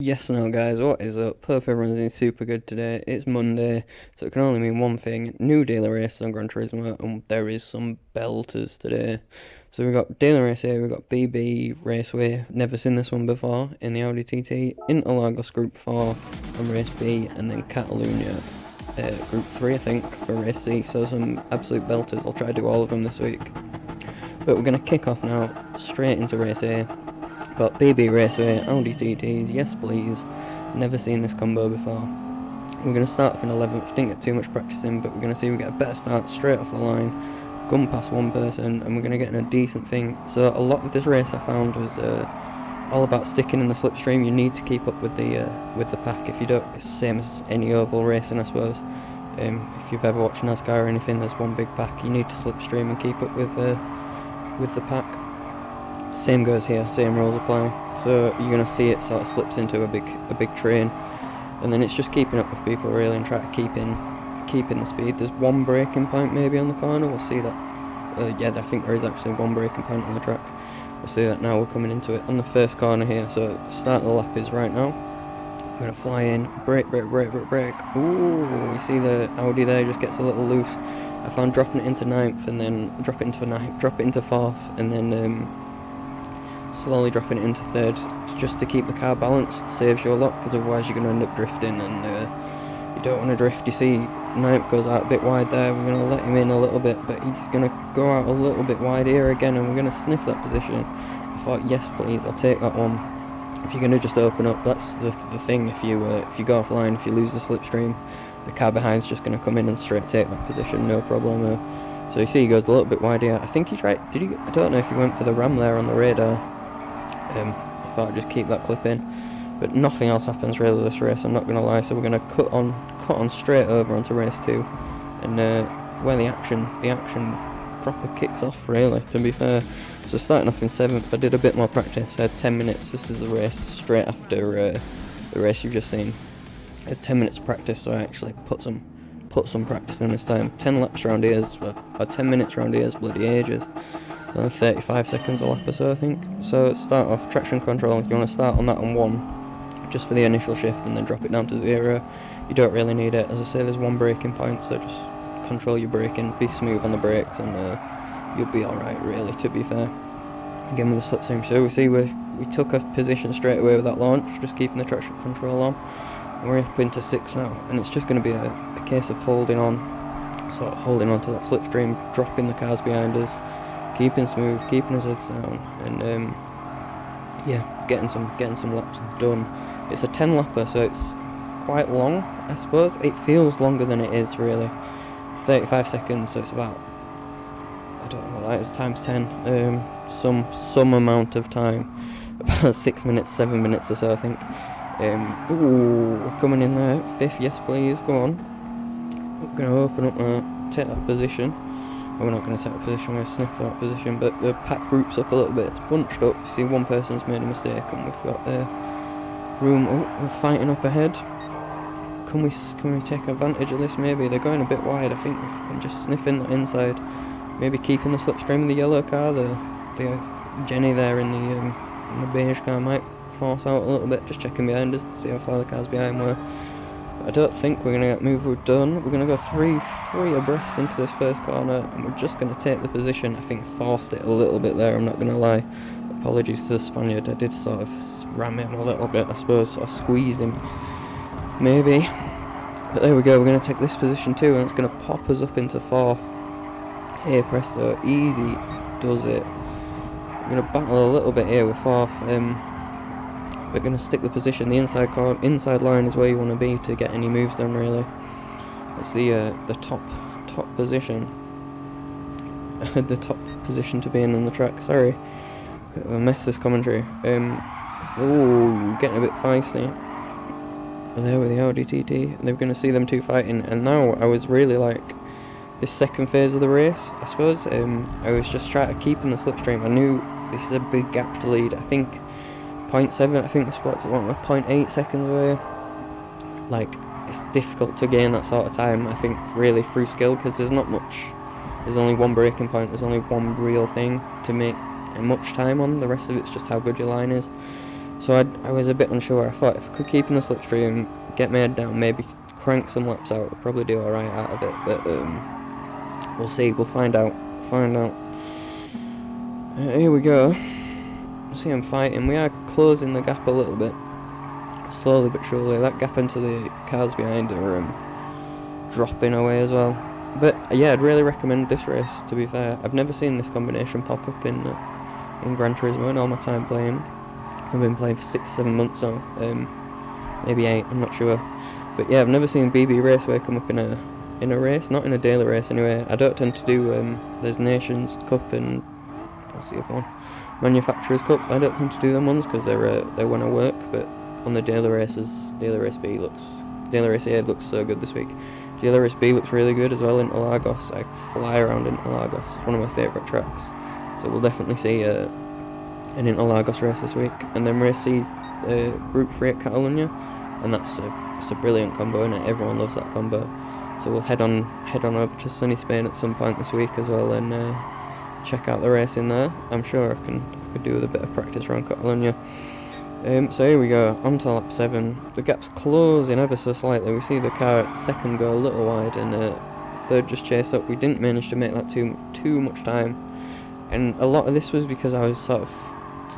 Yes, no, guys, what is up? Hope everyone's doing super good today. It's Monday, so it can only mean one thing: new daily races on Gran Turismo, and there is some belters today. So we've got daily race here, we've got BB Raceway, never seen this one before, in the Audi TT, Interlagos Group 4 on race B, and then Catalunya Group 3, I think, for race C. So some absolute belters. I'll try to do all of them this week. But we're going to kick off now, straight into race A. Got BB Raceway, Audi TTs, yes please. Never seen this combo before. We're going to start off in 11th, didn't get too much practice in, but we're going to see if we get a better start straight off the line, gun past one person, and we're going to get in a decent thing. So a lot of this race I found was all about sticking in the slipstream. You need to keep up with the pack. If you don't, it's the same as any oval racing, I suppose. If you've ever watched NASCAR or anything, there's one big pack. You need to slipstream and keep up with the pack. Same goes here, same rules apply. So you're gonna see it sort of slips into a big train, and then it's just keeping up with people really and try to keep in the speed. There's one braking point maybe on the corner. We'll see that. Yeah, I think there is actually one braking point on the track. We'll see that now. We're coming into it on the first corner here. So start of the lap is right now. We're gonna fly in, brake. Ooh, you see the Audi there just gets a little loose. I found dropping it into 9th and then drop it into 4th, and then slowly dropping it into 3rd just to keep the car balanced saves you a lot, because otherwise you're going to end up drifting, and you don't want to drift. You see 9th goes out a bit wide there. We're going to let him in a little bit, but he's going to go out a little bit wide here again, and we're going to sniff that position. I thought, yes please, I'll take that one. If you're going to just open up, that's the thing. If you go offline, if you lose the slipstream, the car behind's just going to come in and straight take that position, no problemo. So you see he goes a little bit wide here. I think he tried, I don't know if he went for the ram there on the radar. I thought I'd just keep that clip in, but nothing else happens really this race, I'm not going to lie. So we're going to cut on straight over onto race 2, and where the action proper kicks off really, to be fair. So starting off in 7th, I did a bit more practice. I had 10 minutes, this is the race straight after the race you've just seen. I had 10 minutes practice, so I actually put some practice in this time. 10 laps round here, or 10 minutes round here is bloody ages. 35 seconds a lap or so, I think. So start off traction control. You want to start on that on 1, just for the initial shift, and then drop it down to 0. You don't really need it. As I say, there's one braking point, so just control your braking, be smooth on the brakes, and you'll be alright really, to be fair. Again with the slipstream, so we see we took a position straight away with that launch, just keeping the traction control on. And we're up into 6 now, and it's just going to be a case of holding on to that slipstream, dropping the cars behind us, keeping smooth, keeping his heads down, and yeah, getting some laps done. It's a 10 lapper, so it's quite long, I suppose. It feels longer than it is really. 35 seconds, so it's about, I don't know what that is, times 10, some amount of time, about 6 minutes, 7 minutes or so, I think. Ooh, we're coming in there, 5th, yes please, go on. We're going to open up there, take that position. We're not going to take a position, we're going to sniff for that position, but the pack groups up a little bit, it's bunched up. You see one person's made a mistake, and we've got room. Oh, we're fighting up ahead. Can we take advantage of this maybe? They're going a bit wide. I think if we can just sniff in that inside, maybe keeping the slipstream in the yellow car, the Jenny there in the beige car might force out a little bit, just checking behind us to see how far the cars behind were. I don't think we're going to get moved. We're done. We're going to go three abreast into this first corner, and we're just going to take the position. I think forced it a little bit there, I'm not going to lie. Apologies to the Spaniard. I did sort of ram him a little bit, I suppose, sort of squeeze him, maybe. But there we go, we're going to take this position too, and it's going to pop us up into 4th. Here, presto, easy does it. We're going to battle a little bit here with 4th. We're going to stick the position. The inside line is where you want to be to get any moves done really. That's the top position. The top position to be in on the track, sorry. Bit of a mess this commentary. Ooh, getting a bit feisty. And there with the Audi TT, and they're going to see them two fighting, and now I was really like, this second phase of the race, I suppose, I was just trying to keep in the slipstream. I knew this is a big gap to lead. I think 0.7, I think the spot's we're 0.8 seconds away. Like, it's difficult to gain that sort of time, I think, really through skill, because there's not much. There's only one braking point, there's only one real thing to make much time on. The rest of it's just how good your line is. So I was a bit unsure. I thought if I could keep in the slipstream, get my head down, maybe crank some laps out, I'll probably do alright out of it. But we'll see. We'll find out. Here we go. See, I'm fighting. We are closing the gap a little bit, slowly but surely. That gap into the cars behind are dropping away as well. But yeah, I'd really recommend this race. To be fair, I've never seen this combination pop up in Gran Turismo in all my time playing. I've been playing for 6-7 months now, maybe 8. I'm not sure. But yeah, I've never seen BB Raceway come up in a race, not in a daily race anyway. I don't tend to do there's Nations Cup and what's the other one? Manufacturers Cup. I don't tend to do them ones because they're when I work. But on the daily races, daily race A looks so good this week. Daily race B looks really good as well in Lagos. I fly around in Lagos. It's one of my favourite tracks. So we'll definitely see an Interlagos race this week, and then race C, Group 3 at Catalonia, and it's a brilliant combo, and everyone loves that combo. So we'll head on over to sunny Spain at some point this week as well, and check out the race in there. I'm sure I could do with a bit of practice around Catalonia. So here we go, on to lap 7. The gap's closing ever so slightly. We see the car at second go a little wide, and third just chase up. We didn't manage to make that too much time, and a lot of this was because I was sort of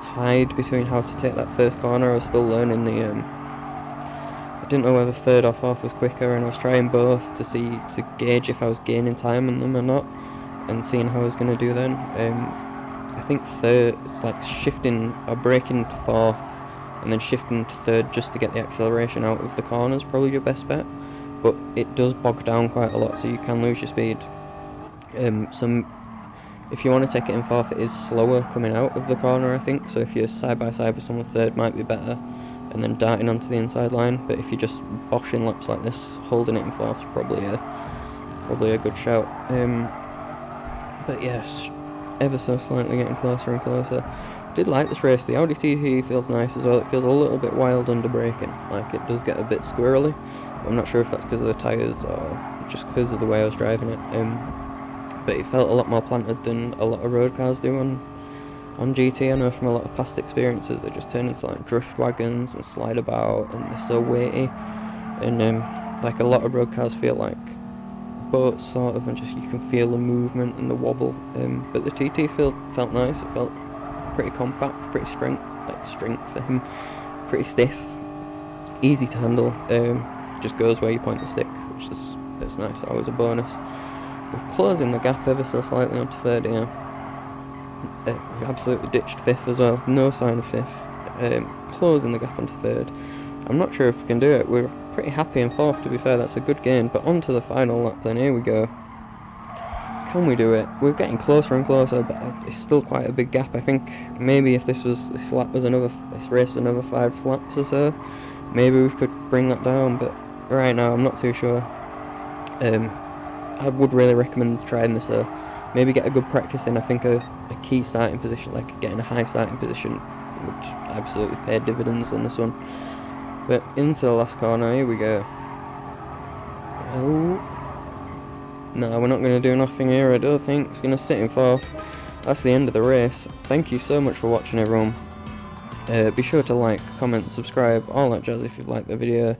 tied between how to take that first corner. I was still learning I didn't know whether third or fourth was quicker, and I was trying both to gauge if I was gaining time in them or not, and seeing how I was going to do then. I think third, it's like shifting or braking to fourth and then shifting to third just to get the acceleration out of the corners, probably your best bet, but it does bog down quite a lot, so you can lose your speed. If you want to take it in fourth, it is slower coming out of the corner, I think. So if you're side by side with someone, third might be better, and then darting onto the inside line. But if you're just boshing laps like this, holding it in fourth is probably a good shout. But yes, ever so slightly getting closer and closer. Did like this race. The Audi TT feels nice as well. It feels a little bit wild under braking, like it does get a bit squirrely. I'm not sure if that's because of the tyres or just because of the way I was driving it. But it felt a lot more planted than a lot of road cars do on GT. I know from a lot of past experiences they just turn into like drift wagons and slide about, and they're so weighty, and like a lot of road cars feel like boats sort of, and just you can feel the movement and the wobble. But the TT felt nice. It felt pretty compact, pretty strength for him, pretty stiff, easy to handle. Just goes where you point the stick, which is nice. Always a bonus. We're closing the gap ever so slightly onto third here. We've absolutely ditched fifth as well, no sign of fifth. Closing the gap onto third. I'm not sure if we can do it. We're pretty happy in fourth, to be fair. That's a good gain. But on to the final lap then. Here we go. Can we do it? We're getting closer and closer, but it's still quite a big gap. I think maybe if this race was another 5 laps or so, maybe we could bring that down. But right now, I'm not too sure. I would really recommend trying this though. Maybe get a good practice in. I think a key starting position, like getting a high starting position, would absolutely pay dividends on this one. But into the last corner, here we go. Oh. No, we're not going to do nothing here, I don't think. It's going to sit in fourth. That's the end of the race. Thank you so much for watching, everyone. Be sure to like, comment, subscribe, all that jazz if you've liked the video.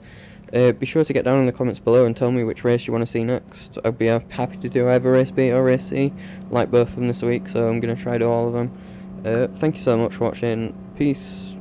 Be sure to get down in the comments below and tell me which race you want to see next. I'd be happy to do either race B or race C. Like both of them this week, so I'm going to try to do all of them. Thank you so much for watching. Peace.